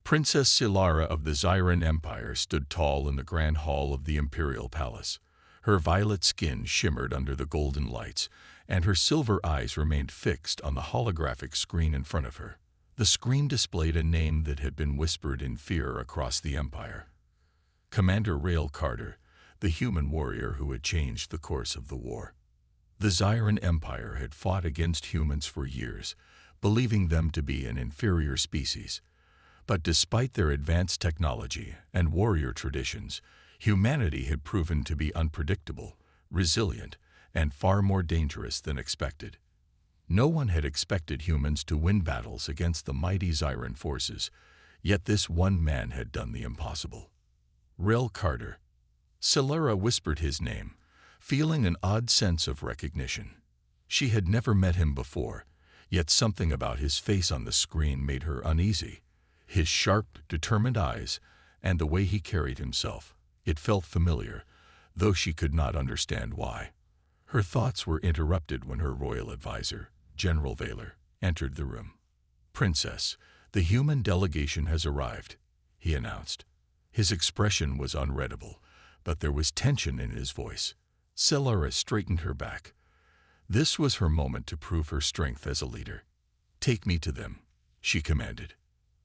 Princess Silara of the Zyran Empire stood tall in the grand hall of the imperial palace. Her violet skin shimmered under the golden lights, and her silver eyes remained fixed on the holographic screen in front of her. The screen displayed a name that had been whispered in fear across the empire. Commander Rael Carter, the human warrior who had changed the course of the war. The Zyran Empire had fought against humans for years, believing them to be an inferior species. But despite their advanced technology and warrior traditions, humanity had proven to be unpredictable, resilient, and far more dangerous than expected. No one had expected humans to win battles against the mighty Zyran forces, yet this one man had done the impossible. Rael Carter. Silara whispered his name, feeling an odd sense of recognition. She had never met him before, yet something about his face on the screen made her uneasy. His sharp, determined eyes, and the way he carried himself. It felt familiar, though she could not understand why. Her thoughts were interrupted when her royal advisor, General Vaylor, entered the room. "Princess, the human delegation has arrived," he announced. His expression was unreadable, but there was tension in his voice. Silara straightened her back. This was her moment to prove her strength as a leader. "Take me to them," she commanded.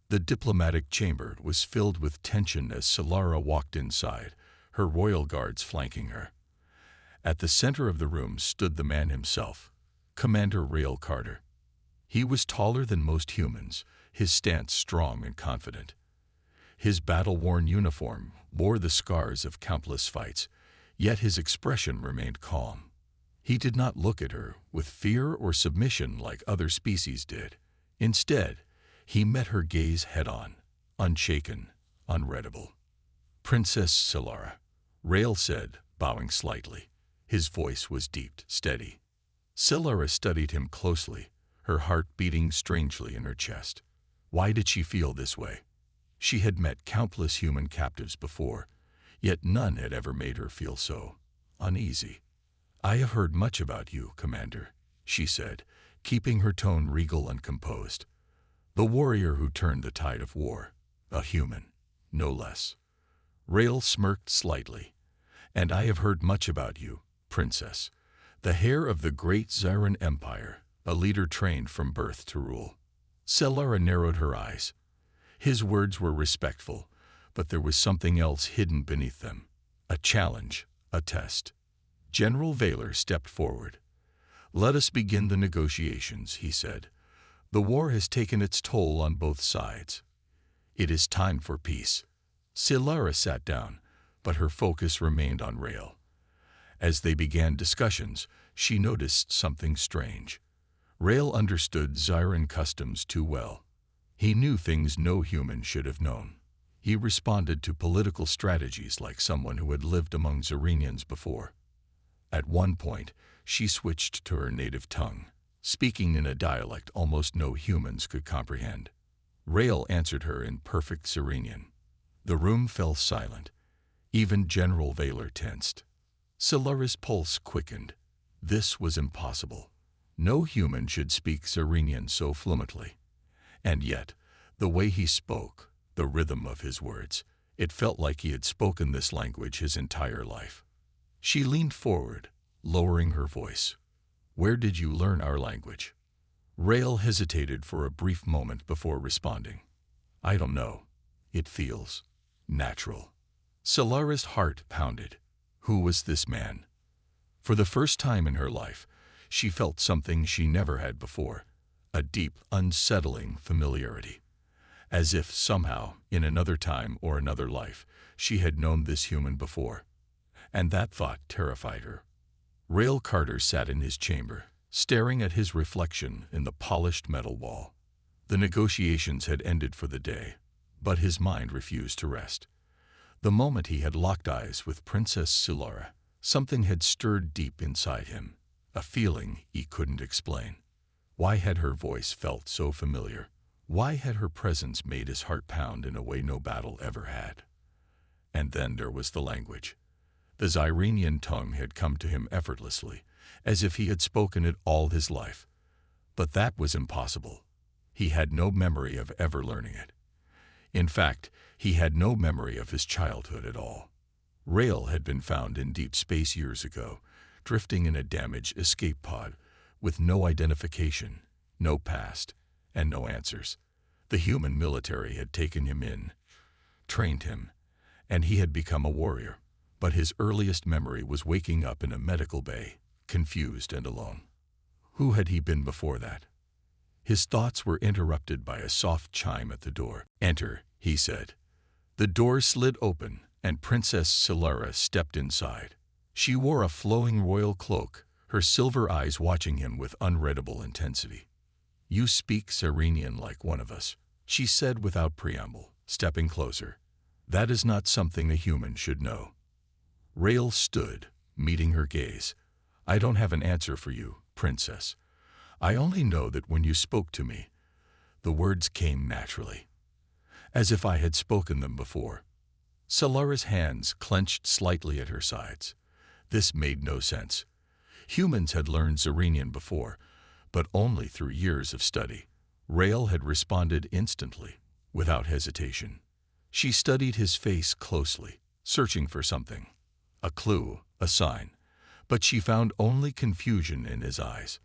The diplomatic chamber was filled with tension as Silara walked inside, her royal guards flanking her. At the center of the room stood the man himself, Commander Rael Carter. He was taller than most humans, his stance strong and confident. His battle-worn uniform bore the scars of countless fights, yet his expression remained calm. He did not look at her with fear or submission like other species did. Instead, he met her gaze head-on, unshaken, unreadable. "Princess Silara," Rael said, bowing slightly. His voice was deep, steady. Silara studied him closely, her heart beating strangely in her chest. Why did she feel this way? She had met countless human captives before, yet none had ever made her feel so uneasy. "I have heard much about you, Commander," she said, keeping her tone regal and composed. "The warrior who turned the tide of war, a human, no less." Rael smirked slightly. "And I have heard much about you, Princess, the heir of the great Zyran Empire, a leader trained from birth to rule." Silara narrowed her eyes. His words were respectful, but there was something else hidden beneath them. A challenge, a test. General Vaylor stepped forward. "Let us begin the negotiations," he said. "The war has taken its toll on both sides. It is time for peace." Silara sat down, but her focus remained on Rael. As they began discussions, she noticed something strange. Rael understood Zyran customs too well. He knew things no human should have known. He responded to political strategies like someone who had lived among Zyranians before. At one point, she switched to her native tongue, speaking in a dialect almost no humans could comprehend. Rael answered her in perfect Zyranian. The room fell silent. Even General Vaylor tensed. Silara's pulse quickened. This was impossible. No human should speak Zyranian so fluently. And yet, the way he spoke, the rhythm of his words, it felt like he had spoken this language his entire life. She leaned forward, lowering her voice. "Where did you learn our language?" Rael hesitated for a brief moment before responding. "I don't know. It feels natural." Silara's heart pounded. Who was this man? For the first time in her life, she felt something she never had before, a deep, unsettling familiarity. As if somehow, in another time or another life, she had known this human before. And that thought terrified her. Rael Carter sat in his chamber, staring at his reflection in the polished metal wall. The negotiations had ended for the day, but his mind refused to rest. The moment he had locked eyes with Princess Silara, something had stirred deep inside him, a feeling he couldn't explain. Why had her voice felt so familiar? Why had her presence made his heart pound in a way no battle ever had? And then there was the language. The Zyranian tongue had come to him effortlessly, as if he had spoken it all his life. But that was impossible. He had no memory of ever learning it. In fact, he had no memory of his childhood at all. Rail had been found in deep space years ago, drifting in a damaged escape pod, with no identification, no past, and no answers. The human military had taken him in, trained him, and he had become a warrior. But his earliest memory was waking up in a medical bay, confused and alone. Who had he been before that? His thoughts were interrupted by a soft chime at the door. "Enter," he said. The door slid open, and Princess Solara stepped inside. She wore a flowing royal cloak, her silver eyes watching him with unreadable intensity. "You speak Cyrenian like one of us," she said without preamble, stepping closer. "That is not something a human should know." Rail stood, meeting her gaze. "I don't have an answer for you, Princess. I only know that when you spoke to me, the words came naturally, as if I had spoken them before." Solara's hands clenched slightly at her sides. This made no sense. Humans had learned Cyrenian before, but only through years of study. Rail had responded instantly, without hesitation. She studied his face closely, searching for something, a clue, a sign, but she found only confusion in his eyes.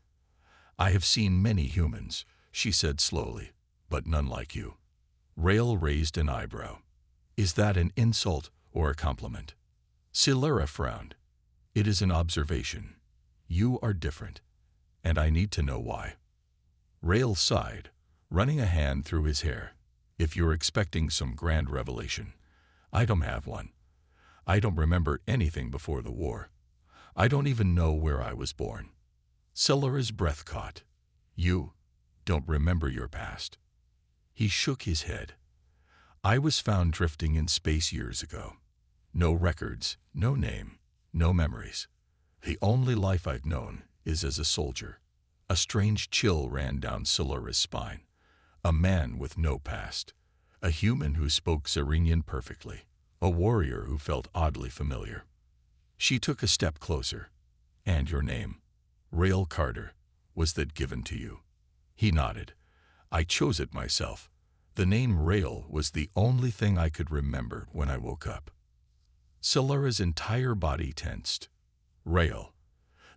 "I have seen many humans," she said slowly, "but none like you." Rail raised an eyebrow. "Is that an insult or a compliment?" Solara frowned. "It is an observation. You are different, and I need to know why." Rail sighed, running a hand through his hair. "If you're expecting some grand revelation, I don't have one. I don't remember anything before the war. I don't even know where I was born." Solara's breath caught. "You don't remember your past?" He shook his head. "I was found drifting in space years ago. No records, no name, no memories. The only life I've known is as a soldier." A strange chill ran down Solara's spine. A man with no past. A human who spoke Cyrenian perfectly. A warrior who felt oddly familiar. She took a step closer. "And your name?" "Rail Carter. Was that given to you?" He nodded. "I chose it myself. The name Rail was the only thing I could remember when I woke up." Solara's entire body tensed. Rail.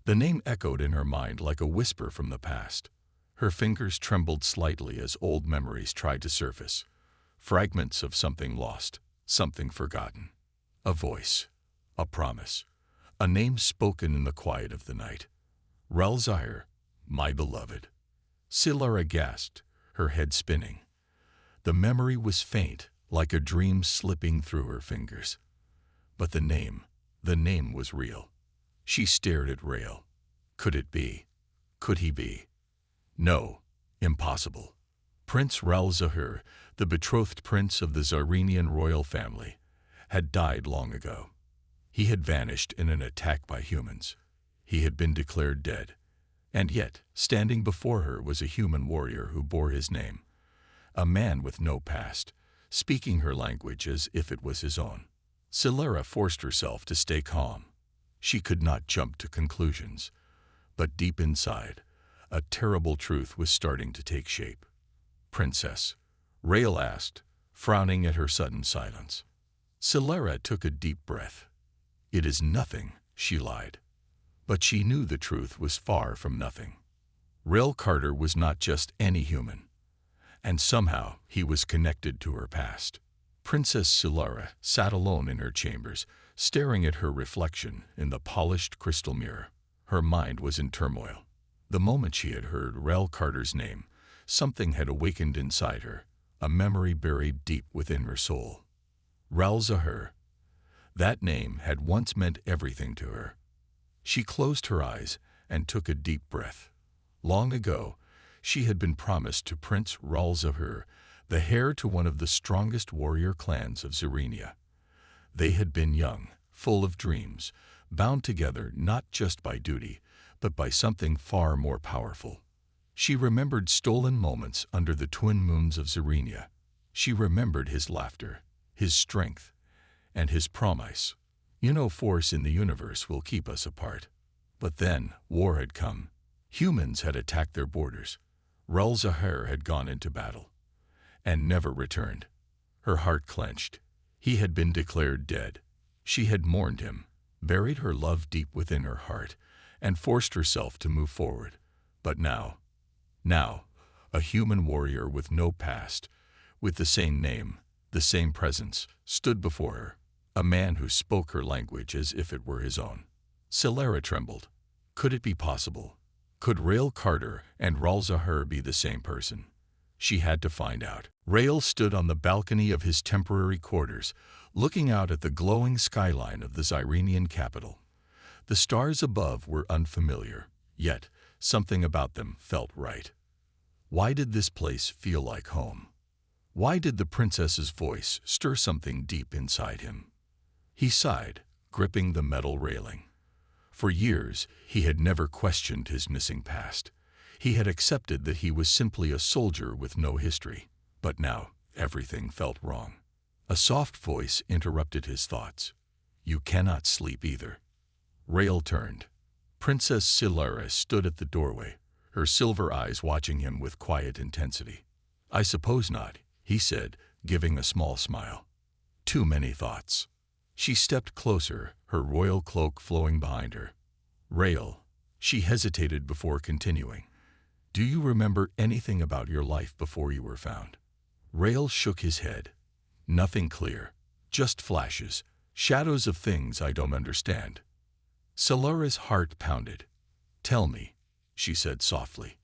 The name echoed in her mind like a whisper from the past. Her fingers trembled slightly as old memories tried to surface. Fragments of something lost, something forgotten. A voice, a promise, a name spoken in the quiet of the night. "Ralzire, my beloved." Solara gasped, her head spinning. The memory was faint, like a dream slipping through her fingers. But the name was real. She stared at Rail. Could it be? Could he be? No, impossible. Prince Ralzahir, the betrothed prince of the Cyrenian royal family, had died long ago. He had vanished in an attack by humans. He had been declared dead. And yet, standing before her was a human warrior who bore his name. A man with no past, speaking her language as if it was his own. Solara forced herself to stay calm. She could not jump to conclusions. But deep inside, a terrible truth was starting to take shape. "Princess?" Rail asked, frowning at her sudden silence. Solara took a deep breath. "It is nothing," she lied. But she knew the truth was far from nothing. Rail Carter was not just any human. And somehow he was connected to her past. Princess Solara sat alone in her chambers, staring at her reflection in the polished crystal mirror. Her mind was in turmoil. The moment she had heard Rail Carter's name, something had awakened inside her, a memory buried deep within her soul. Ralzahir. That name had once meant everything to her. She closed her eyes and took a deep breath. Long ago, she had been promised to Prince Ralzahir, the heir to one of the strongest warrior clans of Cyrenia. They had been young, full of dreams, bound together not just by duty, but by something far more powerful. She remembered stolen moments under the twin moons of Cyrenia. She remembered his laughter, his strength, and his promise. "No force in the universe will keep us apart." But then, war had come. Humans had attacked their borders. Ralzahir had gone into battle and never returned. Her heart clenched. He had been declared dead. She had mourned him, buried her love deep within her heart, and forced herself to move forward. But now, a human warrior with no past, with the same name, the same presence, stood before her, a man who spoke her language as if it were his own. Solara trembled. Could it be possible? Could Rael Carter and Raul Zahir be the same person? She had to find out. Rael stood on the balcony of his temporary quarters, looking out at the glowing skyline of the Zyrenian capital. The stars above were unfamiliar, yet something about them felt right. Why did this place feel like home? Why did the princess's voice stir something deep inside him? He sighed, gripping the metal railing. For years, he had never questioned his missing past. He had accepted that he was simply a soldier with no history. But now, everything felt wrong. A soft voice interrupted his thoughts. You cannot sleep either. Rael turned. Princess Solara stood at the doorway, her silver eyes watching him with quiet intensity. I suppose not, he said, giving a small smile. Too many thoughts. She stepped closer, her royal cloak flowing behind her. Rael, she hesitated before continuing. Do you remember anything about your life before you were found? Rael shook his head. Nothing clear, just flashes, shadows of things I don't understand. Solara's heart pounded. Tell me, she said softly.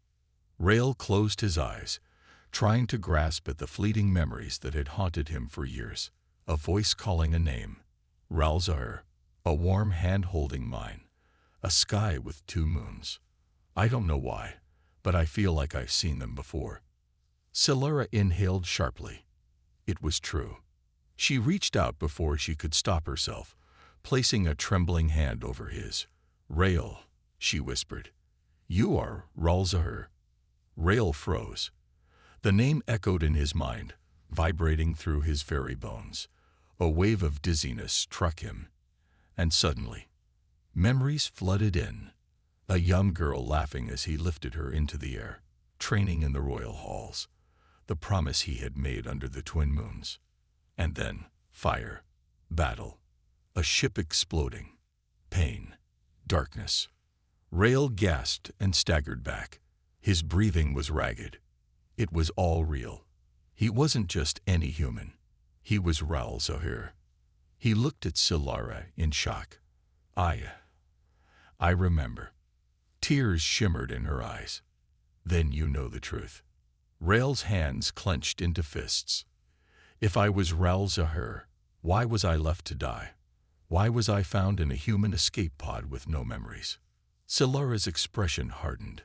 Rael closed his eyes, trying to grasp at the fleeting memories that had haunted him for years. A voice calling a name. Raul Zahir, a warm hand holding mine, a sky with 2 moons. I don't know why, but I feel like I've seen them before. Solara inhaled sharply. It was true. She reached out before she could stop herself, placing a trembling hand over his. Rael, she whispered. You are Raul Zahir. Rael froze. The name echoed in his mind, vibrating through his very bones. A wave of dizziness struck him, and suddenly, memories flooded in. A young girl laughing as he lifted her into the air, training in the royal halls, the promise he had made under the twin moons. And then, fire, battle, a ship exploding, pain, darkness. Rael gasped and staggered back. His breathing was ragged. It was all real. He wasn't just any human. He was Raul Zahir. He looked at Solara in shock. I remember. Tears shimmered in her eyes. Then you know the truth. Rael's hands clenched into fists. If I was Raul Zahir, why was I left to die? Why was I found in a human escape pod with no memories? Solara's expression hardened.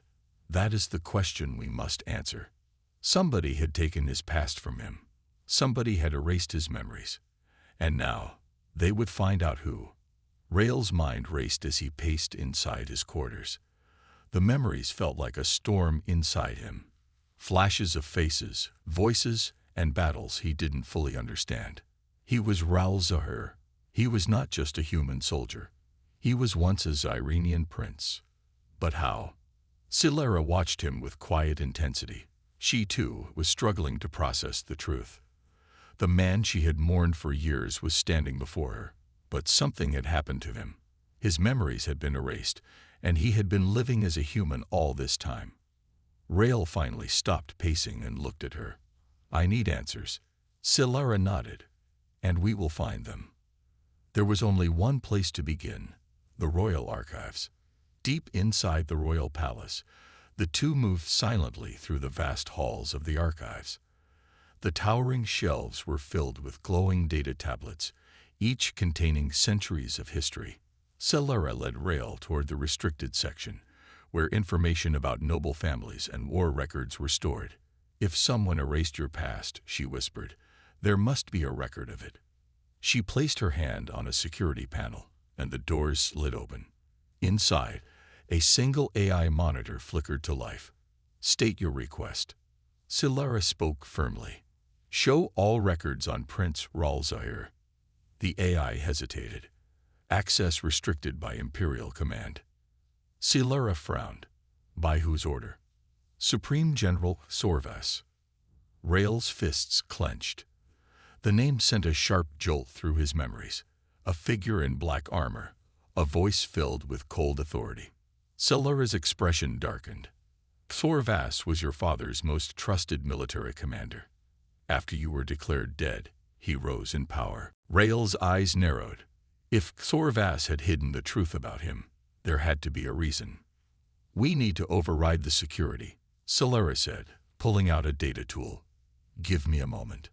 That is the question we must answer. Somebody had taken his past from him. Somebody had erased his memories. And now, they would find out who. Rael's mind raced as he paced inside his quarters. The memories felt like a storm inside him. Flashes of faces, voices, and battles he didn't fully understand. He was Raul Zahir. He was not just a human soldier. He was once a Zyrenian prince. But how? Solara watched him with quiet intensity. She, too, was struggling to process the truth. The man she had mourned for years was standing before her, but something had happened to him. His memories had been erased, and he had been living as a human all this time. Rael finally stopped pacing and looked at her. I need answers. Solara nodded. And we will find them. There was only one place to begin, the royal archives. Deep inside the royal palace, the two moved silently through the vast halls of the archives. The towering shelves were filled with glowing data tablets, each containing centuries of history. Solara led Rael toward the restricted section, where information about noble families and war records were stored. If someone erased your past, she whispered, there must be a record of it. She placed her hand on a security panel, and the doors slid open. Inside, a single AI monitor flickered to life. State your request. Solara spoke firmly. Show all records on Prince Raul Zahir. The AI hesitated. Access restricted by Imperial command. Solara frowned. By whose order? Supreme General Sorvas. Rael's fists clenched. The name sent a sharp jolt through his memories. A figure in black armor, a voice filled with cold authority. Silara's expression darkened. Xorvas was your father's most trusted military commander. After you were declared dead, he rose in power. Rael's eyes narrowed. If Xorvas had hidden the truth about him, there had to be a reason. We need to override the security, Silara said, pulling out a data tool. Give me a moment.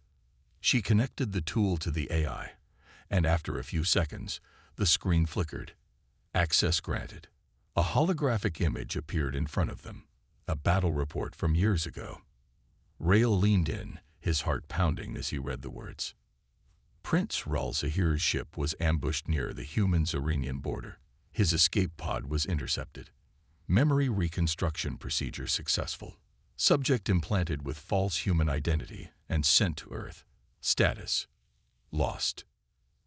She connected the tool to the AI, and after a few seconds, the screen flickered. Access granted. A holographic image appeared in front of them, a battle report from years ago. Rael leaned in, his heart pounding as he read the words. Prince Ralzahir's ship was ambushed near the human-Zyrenian border. His escape pod was intercepted. Memory reconstruction procedure successful. Subject implanted with false human identity and sent to Earth. Status: lost.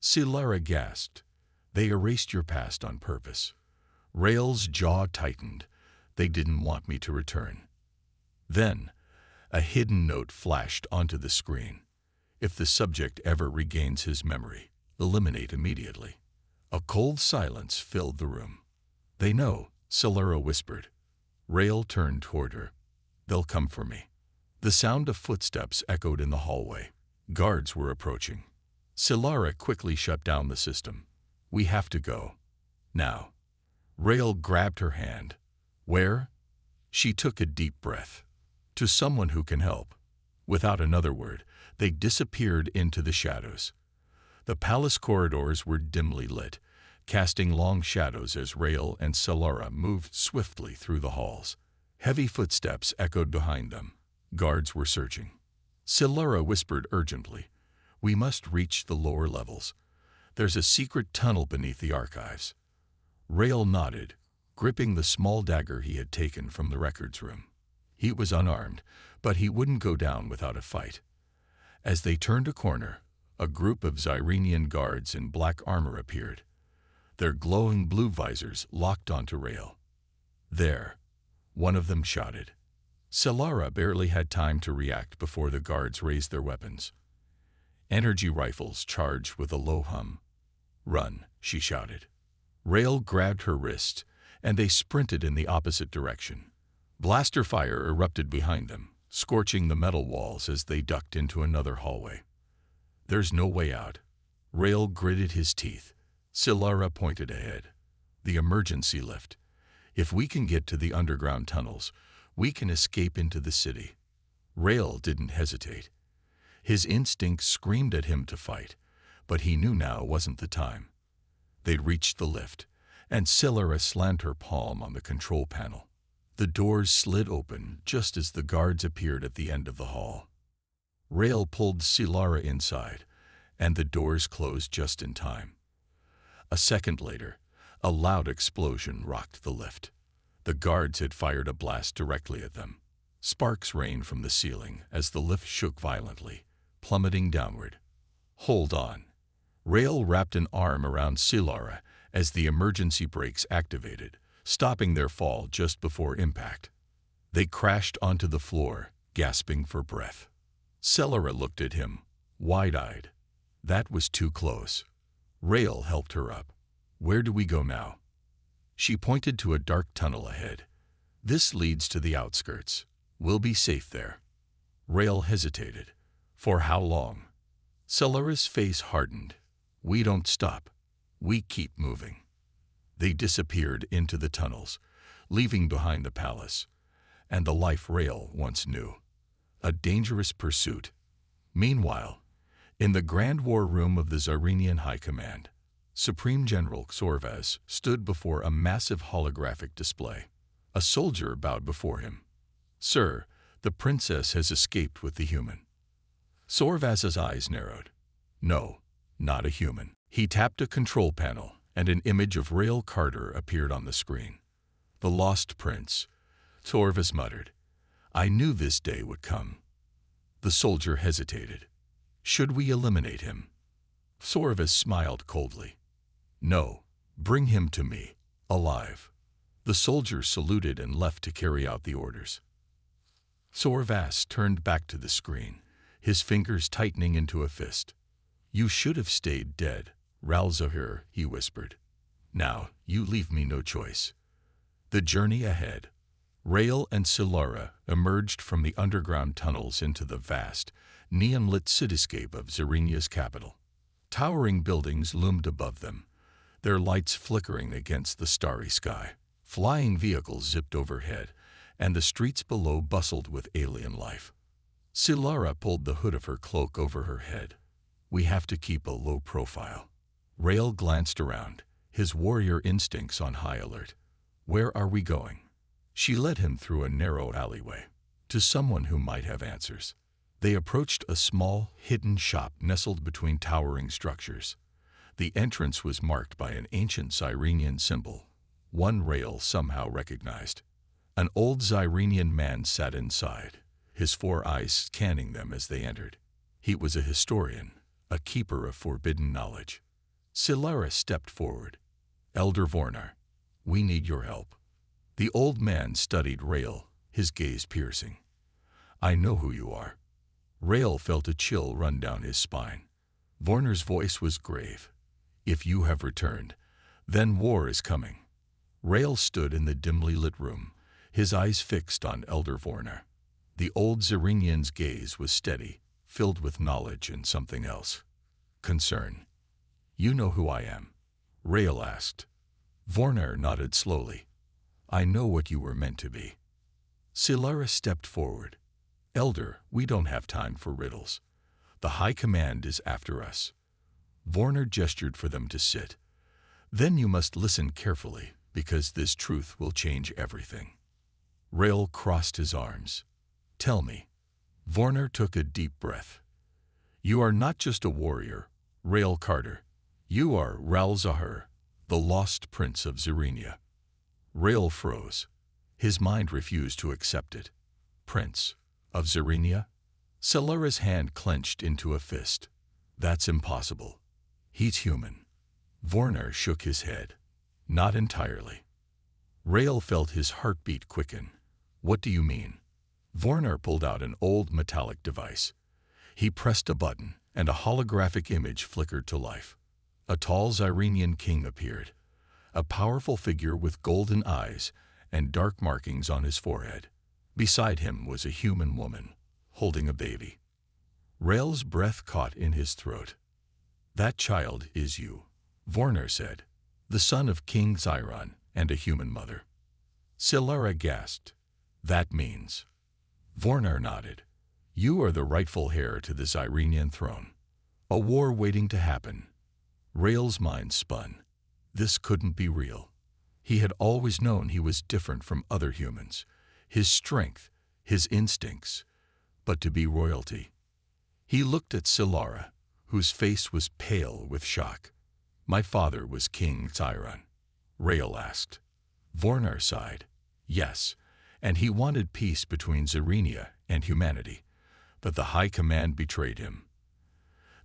Silara gasped. They erased your past on purpose. Rael's jaw tightened. They didn't want me to return. Then, a hidden note flashed onto the screen. If the subject ever regains his memory, eliminate immediately. A cold silence filled the room. They know, Silara whispered. Rael turned toward her. They'll come for me. The sound of footsteps echoed in the hallway. Guards were approaching. Silara quickly shut down the system. We have to go. Now. Rael grabbed her hand. Where? She took a deep breath. To someone who can help. Without another word, they disappeared into the shadows. The palace corridors were dimly lit, casting long shadows as Rael and Silara moved swiftly through the halls. Heavy footsteps echoed behind them. Guards were searching. Silara whispered urgently, We must reach the lower levels. There's a secret tunnel beneath the archives. Rael nodded, gripping the small dagger he had taken from the records room. He was unarmed, but he wouldn't go down without a fight. As they turned a corner, a group of Zyrenian guards in black armor appeared. Their glowing blue visors locked onto Rael. There, one of them shouted. Silara barely had time to react before the guards raised their weapons. Energy rifles charged with a low hum. Run, she shouted. Rael grabbed her wrist, and they sprinted in the opposite direction. Blaster fire erupted behind them, scorching the metal walls as they ducked into another hallway. There's no way out. Rael gritted his teeth. Silara pointed ahead. The emergency lift. If we can get to the underground tunnels, we can escape into the city. Rael didn't hesitate. His instincts screamed at him to fight, but he knew now wasn't the time. They'd reached the lift, and Silara slammed her palm on the control panel. The doors slid open just as the guards appeared at the end of the hall. Rael pulled Silara inside, and the doors closed just in time. A second later, a loud explosion rocked the lift. The guards had fired a blast directly at them. Sparks rained from the ceiling as the lift shook violently, plummeting downward. Hold on. Rael wrapped an arm around Silara as the emergency brakes activated, stopping their fall just before impact. They crashed onto the floor, gasping for breath. Silara looked at him, wide-eyed. That was too close. Rael helped her up. Where do we go now? She pointed to a dark tunnel ahead. This leads to the outskirts. We'll be safe there. Rael hesitated. For how long? Silara's face hardened. We don't stop. We keep moving. They disappeared into the tunnels, leaving behind the palace, and the life Rael once knew. A dangerous pursuit. Meanwhile, in the Grand War Room of the Zyrenian High Command, Supreme General Xorvas stood before a massive holographic display. A soldier bowed before him. Sir, the princess has escaped with the human. Xorvas's eyes narrowed. No, not a human. He tapped a control panel, and an image of Rael Carter appeared on the screen. The lost prince, Xorvas muttered. I knew this day would come. The soldier hesitated. Should we eliminate him? Xorvas smiled coldly. No, bring him to me, alive. The soldier saluted and left to carry out the orders. Xorvas turned back to the screen, his fingers tightening into a fist. You should have stayed dead, Ralzahir, he whispered. Now, you leave me no choice. The journey ahead. Rael and Silara emerged from the underground tunnels into the vast, neon-lit cityscape of Zerenia's capital. Towering buildings loomed above them, their lights flickering against the starry sky. Flying vehicles zipped overhead, and the streets below bustled with alien life. Silara pulled the hood of her cloak over her head. We have to keep a low profile. Rael glanced around, his warrior instincts on high alert. Where are we going? She led him through a narrow alleyway, to someone who might have answers. They approached a small, hidden shop nestled between towering structures. The entrance was marked by an ancient Zyrenian symbol, one Rael somehow recognized. An old Zyrenian man sat inside, his 4 eyes scanning them as they entered. He was a historian, a keeper of forbidden knowledge. Silara stepped forward. Elder Vornar, we need your help. The old man studied Rael, his gaze piercing. I know who you are. Rael felt a chill run down his spine. Vornar's voice was grave. If you have returned, then war is coming. Rael stood in the dimly lit room, his eyes fixed on Elder Vornar. The old Zerenian's gaze was steady, filled with knowledge and something else. Concern. You know who I am? Rael asked. Vornar nodded slowly. I know what you were meant to be. Silara stepped forward. Elder, we don't have time for riddles. The High Command is after us. Vornar gestured for them to sit. Then you must listen carefully, because this truth will change everything. Rael crossed his arms. Tell me. Vornar took a deep breath. You are not just a warrior, Rael Carter. You are Ralzahir, the lost prince of Zerenia. Rael froze. His mind refused to accept it. Prince of Zerenia? Silara's hand clenched into a fist. That's impossible. He's human. Vornar shook his head. Not entirely. Rael felt his heartbeat quicken. What do you mean? Vornar pulled out an old metallic device. He pressed a button, and a holographic image flickered to life. A tall Zyrenian king appeared, a powerful figure with golden eyes and dark markings on his forehead. Beside him was a human woman, holding a baby. Rael's breath caught in his throat. That child is you, Vornar said, the son of King Zyron and a human mother. Silara gasped. That means. Vornar nodded. You are the rightful heir to the Zyrenian throne. A war waiting to happen. Rael's mind spun. This couldn't be real. He had always known he was different from other humans. His strength, his instincts. But to be royalty. He looked at Silara, whose face was pale with shock. My father was King Zyron. Rael asked. Vornar sighed. Yes, and he wanted peace between Zerenia and humanity. But the High Command betrayed him.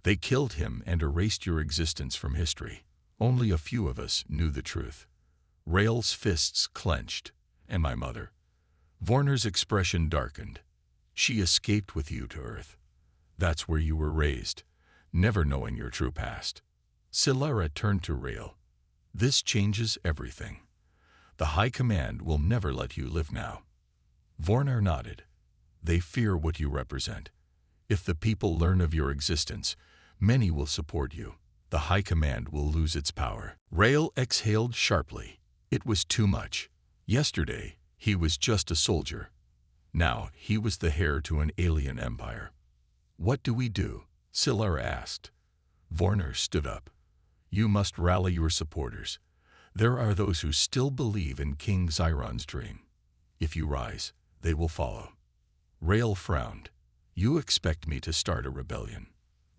They killed him and erased your existence from history. Only a few of us knew the truth. Rael's fists clenched. And my mother. Vornar's expression darkened. She escaped with you to Earth. That's where you were raised, never knowing your true past. Silara turned to Rael. This changes everything. The High Command will never let you live now. Vornar nodded. They fear what you represent. If the people learn of your existence, many will support you. The High Command will lose its power. Rael exhaled sharply. It was too much. Yesterday, he was just a soldier. Now, he was the heir to an alien empire. What do we do? Silara asked. Vornar stood up. You must rally your supporters. There are those who still believe in King Zyron's dream. If you rise, they will follow. Rael frowned. You expect me to start a rebellion.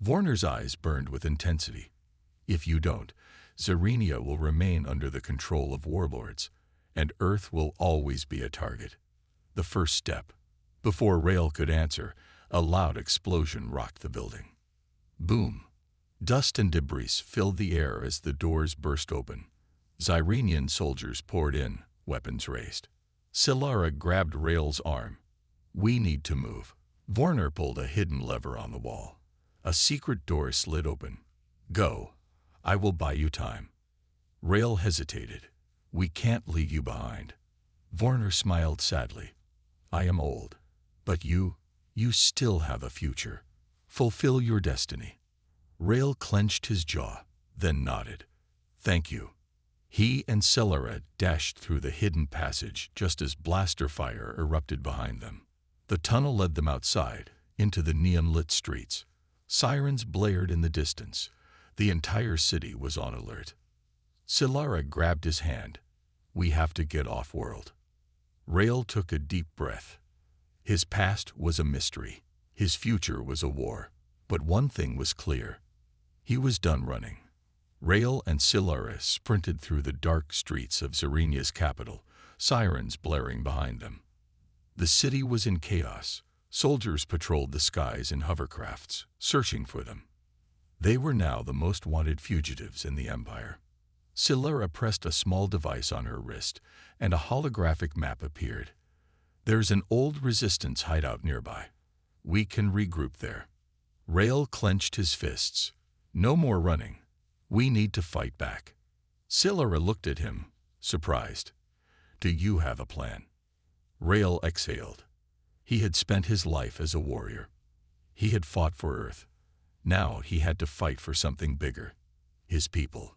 Vornar's eyes burned with intensity. If you don't, Zerenia will remain under the control of warlords, and Earth will always be a target. The first step. Before Rael could answer, a loud explosion rocked the building. Boom! Dust and debris filled the air as the doors burst open. Zyrenian soldiers poured in, weapons raised. Silara grabbed Rael's arm. We need to move. Vornar pulled a hidden lever on the wall. A secret door slid open. Go. I will buy you time. Rael hesitated. We can't leave you behind. Vorner smiled sadly. I am old. But you still have a future. Fulfill your destiny. Rael clenched his jaw, then nodded. Thank you. He and Celara dashed through the hidden passage just as blaster fire erupted behind them. The tunnel led them outside, into the neon-lit streets. Sirens blared in the distance. The entire city was on alert. Celara grabbed his hand. We have to get off-world. Rael took a deep breath. His past was a mystery. His future was a war. But one thing was clear. He was done running. Rael and Celara sprinted through the dark streets of Zerenia's capital, sirens blaring behind them. The city was in chaos. Soldiers patrolled the skies in hovercrafts, searching for them. They were now the most wanted fugitives in the Empire. Celara pressed a small device on her wrist, and a holographic map appeared. There's an old resistance hideout nearby. We can regroup there. Rael clenched his fists. No more running. We need to fight back. Celara looked at him, surprised. Do you have a plan? Rael exhaled. He had spent his life as a warrior. He had fought for Earth. Now he had to fight for something bigger. His people.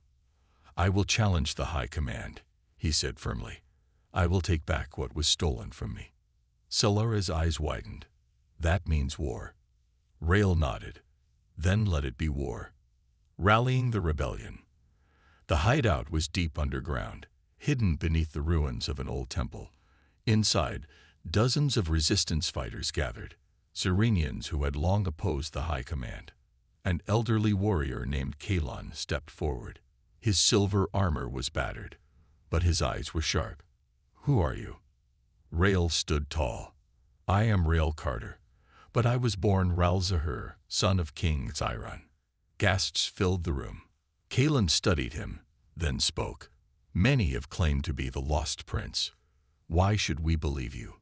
I will challenge the High Command, he said firmly. I will take back what was stolen from me. Celara's eyes widened. That means war. Rael nodded. Then let it be war. Rallying the rebellion. The hideout was deep underground, hidden beneath the ruins of an old temple. Inside, dozens of resistance fighters gathered, Zerenians who had long opposed the High Command. An elderly warrior named Kalon stepped forward. His silver armor was battered, but his eyes were sharp. Who are you? Rael stood tall. I am Rael Carter, but I was born Ral Zahur, son of King Zyron. Gasps filled the room. Kalon studied him, then spoke. Many have claimed to be the lost prince. Why should we believe you?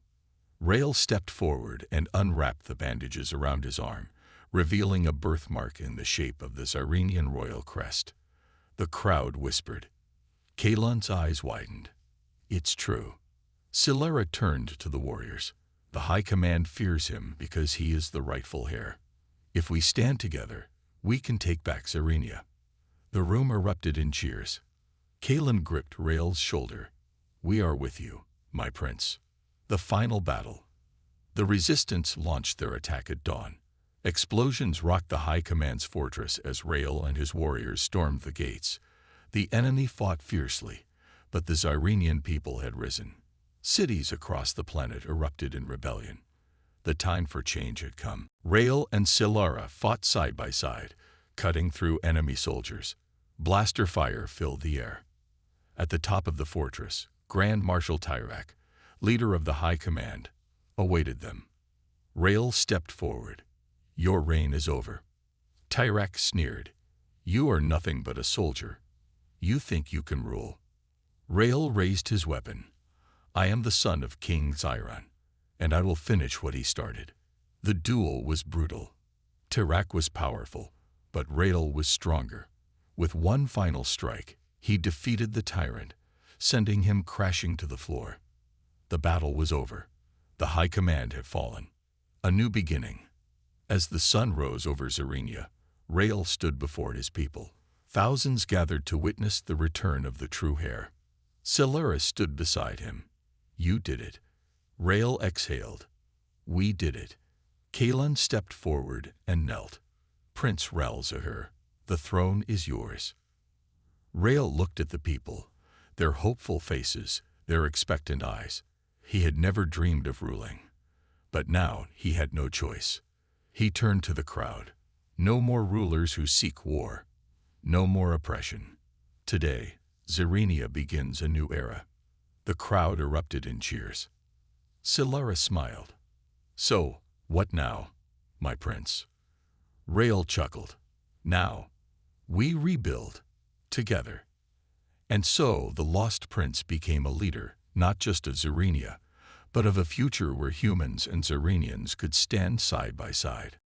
Rael stepped forward and unwrapped the bandages around his arm, revealing a birthmark in the shape of the Zyrenian royal crest. The crowd whispered. Kalon's eyes widened. It's true. Celara turned to the warriors. The High Command fears him because he is the rightful heir. If we stand together, we can take back Zerenia. The room erupted in cheers. Kalon gripped Rael's shoulder. We are with you, my prince. The final battle. The resistance launched their attack at dawn. Explosions rocked the High Command's fortress as Rael and his warriors stormed the gates. The enemy fought fiercely, but the Zyrenian people had risen. Cities across the planet erupted in rebellion. The time for change had come. Rael and Celara fought side by side, cutting through enemy soldiers. Blaster fire filled the air. At the top of the fortress, Grand Marshal Tyrak, leader of the High Command, awaited them. Rael stepped forward. Your reign is over. Tyrak sneered. You are nothing but a soldier. You think you can rule. Rael raised his weapon. I am the son of King Zyron, and I will finish what he started. The duel was brutal. Tyrak was powerful, but Rael was stronger. With one final strike, he defeated the tyrant, sending him crashing to the floor. The battle was over. The High Command had fallen. A new beginning. As the sun rose over Zerenia, Rael stood before his people. Thousands gathered to witness the return of the true heir. Celara stood beside him. You did it. Rael exhaled. We did it. Kalon stepped forward and knelt. Prince Ral Zahur, the throne is yours. Rael looked at the people, their hopeful faces, their expectant eyes. He had never dreamed of ruling. But now he had no choice. He turned to the crowd. No more rulers who seek war. No more oppression. Today, Zerenia begins a new era. The crowd erupted in cheers. Celara smiled. So, what now, my prince? Rael chuckled. Now, we rebuild, together. And so the lost prince became a leader, not just of Zerenia, but of a future where humans and Zerenians could stand side by side.